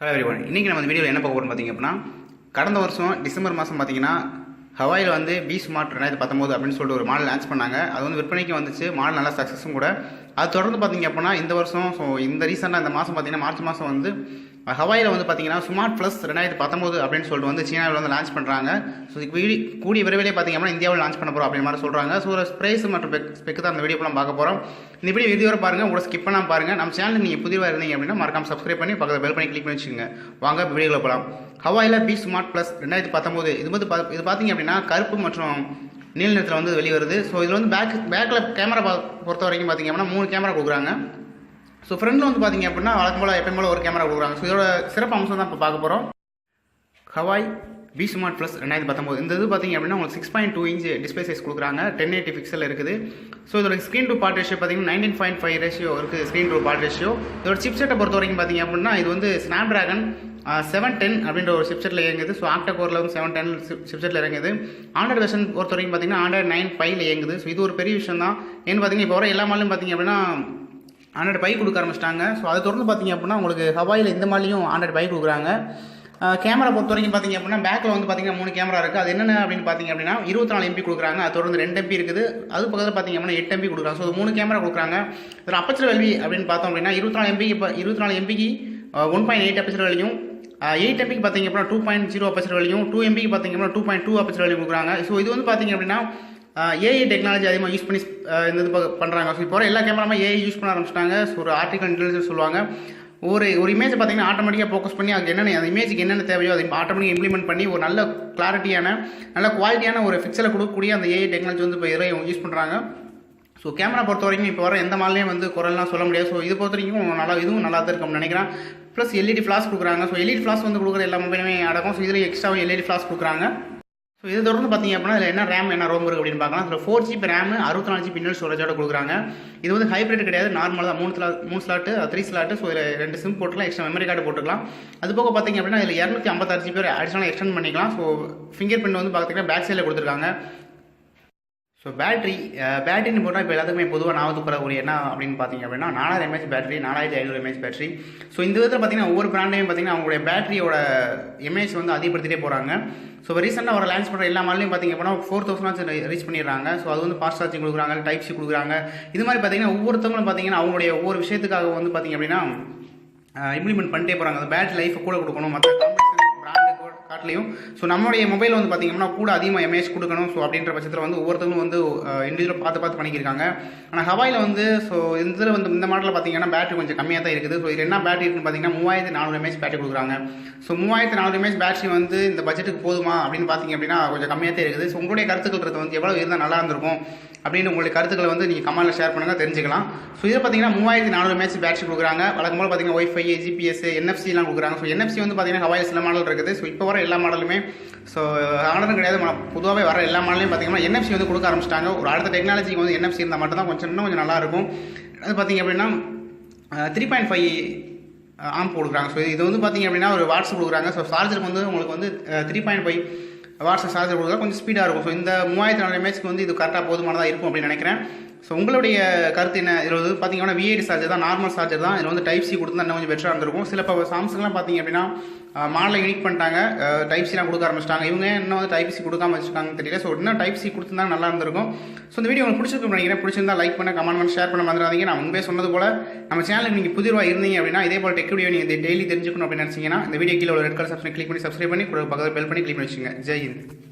Hello everyone. இன்றைக்கி நம்ம இந்த வீடியோவில் என்ன பார்க்க போகிறோம் பார்த்தீங்க அப்படின்னா, கடந்த வருஷம் டிசம்பர் மாதம் பார்த்தீங்கன்னா ஹவாயில் வந்து பி ஸ்மார்ட் 2019 அப்படின்னு சொல்லிட்டு ஒரு மாடல் லான்ச் பண்ணாங்க. அது வந்து விற்பனைக்கு வந்துச்சு. மாடல் நல்லா சக்ஸஸும் கூட. அது தொடர்ந்து பார்த்தீங்க அப்படின்னா இந்த வருஷம் இந்த ரீசெண்டாக இந்த மாதம் பார்த்தீங்கன்னா மார்ச் மாதம் வந்து ஹவாயில் வந்து பார்த்தீங்கன்னா ஸ்மார்ட் ப்ளஸ் 2019 அப்படின்னு சொல்லிட்டு வந்து சீனாவில் வந்து லான்ச் பண்ணுறாங்க. ஸோ கூடிய விரைவிலே பார்த்தீங்க அப்படின்னா இந்தியாவில் லான்ச் பண்ண போகிறோம் அப்படின்ற மாதிரி சொல்கிறாங்க. ஸோ ஒரு ப்ரைஸ் மற்றும் ஸ்பெக்கு தான் அந்த வீடியோலாம் பார்க்க போகிறோம். இந்த வீடியோ இதுவரை பாருங்கள், உங்களை ஸ்கிப் பண்ணாமல் பாருங்கள். நம்ம சேனல் நீங்கள் புதியவாக இருந்தீங்க அப்படின்னா மறக்காம சப்ஸ்கிரைப் பண்ணி பக்கத்தில் பெல் பண்ணி கிளிக் பண்ணி வச்சுக்கோங்க. வாங்க வீடியோவில் போகலாம். ஹவாயில் பி ஸ்மார்ட் ப்ளஸ் 2019 இது பார்த்தீங்க அப்படின்னா கருப்பு மற்றும் நீல நிறத்தில் வந்து வெளிவருது. ஸோ இதில் வந்து பேக்கில் கேமரா பொறுத்த வரைக்கும் பார்த்தீங்க அப்படின்னா 3 கேமரா கொடுக்குறாங்க. ஸோ ஃப்ரண்டில் வந்து பார்த்தீங்க அப்படின்னா வழக்கம் போல் எப்பயும் போல் ஒரு கேமரா கொடுக்குறாங்க. ஸோ இதோட சிறப்பு அம்சம் தான் இப்போ பார்க்க போகிறோம். ஹவாய் பி ஸ்மார்ட் ப்ளஸ் 2019 இந்த இது பார்த்தீங்க அப்படின்னா உங்களுக்கு 6.2 இன்ச் டிஸ்பிளே சைஸ் கொடுக்குறாங்க. 1080 பிக்சல் இருக்குது. ஸோ இதோட ஸ்க்ரீன் டு பார்ட் ரேஷியோ பார்த்தீங்கன்னா 19.5 ரேஷியோ இருக்குது. Screen to part ratio. இதோட சிப்செட்டை பொறுத்த வரைக்கும் பார்த்தீங்க அப்படின்னா இது வந்து ஸ்னாப்டிராகன் 710 அப்படின்ற ஒரு சிப்செட்டில் இயங்குது. ஸோ ஆக்டா கோரில் வந்து 710 சிப்செட்டில் இறங்குது. ஆண்ட்ராய்டு வெர்ஷன் பொறுத்த வரைக்கும் பார்த்தீங்கன்னா ஆண்ட்ராய்டு 9.5 இயங்குது. ஸோ இது ஒரு பெரிய விஷயம் தான். ஏன்னு பார்த்தீங்கன்னா இப்போ வர எல்லா மாடலும் பார்த்தீங்க அப்படின்னா ஆண்ட்ராய்டு பை கொடுக்க ஆரம்பிச்சிட்டாங்க. ஸோ அதை தொடர்ந்து பார்த்தீங்க அப்படின்னா உங்களுக்கு ஹவாயில் இந்த மாதிரியும் ஆண்ட்ராய்டு பை கொடுக்குறாங்க. கேமரா பொறுத்த வரைக்கும் பார்த்தீங்க அப்படின்னா பேக்கில் வந்து பார்த்தீங்கன்னா 3 கேமரா இருக்குது. அது என்னென்ன அப்படின்னு பார்த்தீங்க அப்படின்னா 24 MP கொடுக்குறாங்க. அது தொடர்ந்து 2 MP இருக்குது. அது பக்கத்தில் பார்த்தீங்க அப்படின்னா 8 MP கொடுக்குறாங்க. ஸோ 3 கேமரா கொடுக்குறாங்க. இதில் அப்பச்சர் வேல்வி அப்படின்னு பார்த்தோம் அப்படின்னா 24 MBக்கு 1.8 அப்பச்சர் வேல்வியும் 8 MBக்கு பார்த்தீங்க அப்படின்னா 2.0 அப்பச்சர் வேல்வியும் 2 MBக்கு பார்த்தீங்க அப்படின்னா 2.2 அப்பச்சர் வேல்வியும் கொடுக்குறாங்க. ஸோ இது வந்து பார்த்தீங்க அப்படின்னா ஏஐ டெக்னாலஜி அதிகமாக யூஸ் பண்ணி இந்த இது பண்ணுறாங்க. ஸோ இப்போ எல்லா கேமராமே ஏஐ யூஸ் பண்ண ஆரம்பிச்சிட்டாங்க. ஸோ ஒரு ஆர்டிஃபிஷியல் இன்டெலிஜென்ஸ் சொல்லுவாங்க. ஒரு இமேஜை பார்த்தீங்கன்னா ஆட்டோமேட்டிக்காக ஃபோக்கஸ் பண்ணி அது என்னென்ன அந்த இமேஜுக்கு என்னென்ன தேவையோ அதை ஆட்டோமேட்டிக்காக இம்ப்ளிமெண்ட் பண்ணி ஒரு நல்ல கிளாரிட்டியான நல்ல குவாலிட்டியான ஒரு பிக்சலை கொடுக்கக்கூடிய அந்த ஏஐ டெக்னாலஜி வந்து இப்போ இதில் யூஸ் பண்ணுறாங்க. ஸோ கேமரா பொறுத்த வரைக்கும் இப்போ வர எந்த மாடலையும் வந்து குரல்லாம் சொல்ல முடியாது. ஸோ இது பொறுத்த வரைக்கும் இதுவும் நல்லா தான் இருக்கும்னு நினைக்கிறேன். ப்ளஸ் எல்இடி ஃப்ளாஷ் கொடுக்குறாங்க. ஸோ எல்இடி ஃப்ளாஷ் வந்து கொடுக்குற எல்லா மொபைலுமே அடக்கும். ஸோ இதில் எக்ஸ்ட்ராவும் எல்இடி ஃப்ளாஷ் கொடுக்குறாங்க. ஸோ இது தொடர்ந்து பார்த்தீங்க அப்படின்னா இதில் என்ன ரேம் என்ன ரோம் இருக்குது அப்படின்னு பார்க்கலாம். அதில் 4GB ரேம் 64 GB இன்டர்னல் ஸ்டோரேஜோட கொடுக்குறாங்க. இது வந்து ஹைப்ரிட் கிடையாது, நார்மலாக தான் 3 ஸ்லாட்டு 3 ஸ்லாட்டு. ஸோ இதில் 2 சிம் போட்டுக்கலாம், எக்ஸ்ட்ரா மெமரி கார்டு போட்டுக்கலாம். அது போக பார்த்தீங்க அப்படின்னா இதில் 256 GB அடிஷனலாக எக்ஸ்டெண்ட் பண்ணிக்கலாம். ஸோ ஃபிங்கர் பிரிண்ட் வந்து பார்த்தீங்கன்னா பேக் சைடில் கொடுத்துருக்காங்க. ஸோ பேட்டரின்னு போட்டால் இப்போ எல்லாத்துக்குமே பொதுவாக நான் பெறக்கூடிய என்ன அப்படின்னு பார்த்தீங்க அப்படின்னா 4000 mAh battery, 4500 mAh battery. So இந்த விதத்தில் பார்த்தீங்கன்னா ஒவ்வொரு பிராண்டையும் பார்த்தீங்கன்னா அவங்களுடைய பேட்டரியோட எம்ஏஹெச் வந்து அதிகப்படுத்திட்டே போகிறாங்க. ஸோ ரீசெண்டாக ஒரு லான்ச் பண்ணுற எல்லா மாடலையும் பார்த்தீங்க அப்படின்னா 4000 ரீச் பண்ணிடுறாங்க. ஸோ அது வந்து ஃபாஸ்ட் சார்ஜிங் கொடுக்குறாங்க, டைப் சி கொடுக்குறாங்க. இது மாதிரி பார்த்தீங்கன்னா ஒவ்வொருத்தவங்களும் பார்த்தீங்கன்னா அவங்களுடைய ஒவ்வொரு விஷயத்துக்காக வந்து பார்த்தீங்க அப்படின்னா இம்ப்ளிமெண்ட் பண்ணிட்டே போகிறாங்க. அந்த பேட்டரி லைஃபை கூட கொடுக்கணும் மற்ற காட்டிலையும். ஸோ நம்மளுடைய மொபைல் வந்து பார்த்தீங்கன்னா கூட அதிகமாக எம்ஏஹெச் கொடுக்கணும். ஸோ அப்படின்ற பட்சத்தில் வந்து ஒவ்வொருத்தவங்களும் வந்து இண்டிவிஜுவலாக பார்த்து பண்ணியிருக்காங்க. ஆனால் ஹவாயில் வந்து ஸோ இதில் வந்து இந்த மாடலில் பார்த்தீங்கன்னா பேட்டரி கொஞ்சம் கம்மியாக தான் இருக்குது. ஸோ இது என்ன பேட்டரி இருக்குன்னு பார்த்தீங்கன்னா 3400 mAh பேட்டரி கொடுக்குறாங்க. ஸோ 3400 mAh பேட்டரி வந்து இந்த பட்ஜெட்டுக்கு போதுமா அப்படின்னு பார்த்தீங்க அப்படின்னா கொஞ்சம் கம்மியாக தான் இருக்குது. ஸோ உங்களுடைய கருத்துக்கள் வந்து எவ்வளோ இருந்தால் நல்லா இருந்திருக்கும் அப்படின்னு உங்களுடைய கருத்துக்களை வந்து நீங்கள் கமெண்ட்டில் ஷேர் பண்ணுங்கள், தெரிஞ்சுக்கலாம். ஸோ இதை பார்த்தீங்கன்னா 3400 mAh பேட்டரி கொடுக்குறாங்க. வழக்கம் போல் பார்த்தீங்கன்னா ஒய்ஃபை, ஜிபிஎஸ், NFC-லாம் கொடுக்குறாங்க. ஸோ NFC வந்து பார்த்தீங்கன்னா ஹவாயில் சில மாடல் இருக்குது. ஸோ இப்போ வர எல்லா மாடலுமே ஸோ ஆர்டரும் கிடையாது, பொதுவாகவே வர எல்லா மாடலையும் பார்த்தீங்கன்னா NFC வந்து கொடுக்க ஆரம்பிச்சிட்டாங்க. ஒரு அடுத்த டெக்னாலஜிக்கு வந்து NFC இருந்தால் மட்டும் தான் இன்னும் கொஞ்சம் நல்லாயிருக்கும். அது பார்த்தீங்க அப்படின்னா 3.5 ஆம்ப் கொடுக்குறாங்க. ஸோ இது வந்து பார்த்தீங்க அப்படின்னா ஒரு வாட்ஸ் கொடுக்குறாங்க. ஸோ சார்ஜருக்கு வந்து உங்களுக்கு வந்து 3.5 வாட்ஸ் சார்ஜர் கொடுக்குறா கொஞ்சம் ஸ்பீடாக இருக்கும். ஸோ இந்த 3400 mAhக்கு வந்து இது கரெக்டாக போதுமானதாக இருக்கும் அப்படின்னு நினைக்கிறேன். ஸோ உங்களுடைய கருத்து என்ன? இதில் வந்து பார்த்தீங்கன்னா V8 சார்ஜர் தான், நார்மல் சார்ஜர் தான். இதில் வந்து டைப் சி கொடுத்தா இன்னும் கொஞ்சம் பெட்டராக இருந்திருக்கும். சில இப்போ சாம்சங்லாம் பார்த்தீங்க அப்படின்னா மாடலை யூனிக் பண்ணிட்டாங்க, டைப் சிலாம் கொடுக்க ஆரம்பிச்சிட்டாங்க. இவங்க இன்னும் வந்து டைப் சி கொடுக்காம வச்சுருக்காங்கன்னு தெரியல. ஸோ இன்னும் டைப் சி கொடுத்துருந்தா நல்லா இருந்திருக்கும். ஸோ இந்த வீடியோ உங்களுக்கு பிடிச்சிருக்கும் நினைக்கிறேன். பிடிச்சிருந்தா லைக் பண்ண, கமெண்ட் பண்ண, ஷேர் பண்ண மறந்துடாதீங்க. நான் முன்பே சொன்னது போல் நம்ம சேனலுக்கு நீங்கள் புதியவாக இருந்தீங்க அப்படின்னா இதே போல் டெக் வீடியோ நீங்கள் டெய்லி தெரிஞ்சுக்கணும் அப்படின்னு நினச்சிங்கன்னா இந்த வீடியோ கீழே ஒரு ரெட் கலர் சப்ஸ்கிரைப் கிளிக் பண்ணி சப்ஸ்கிரைப் பண்ணி பக்கத்தில் பெல் பண்ணி கிளிக் பண்ணி வச்சுங்க. ஜெய் ஹிந்த்.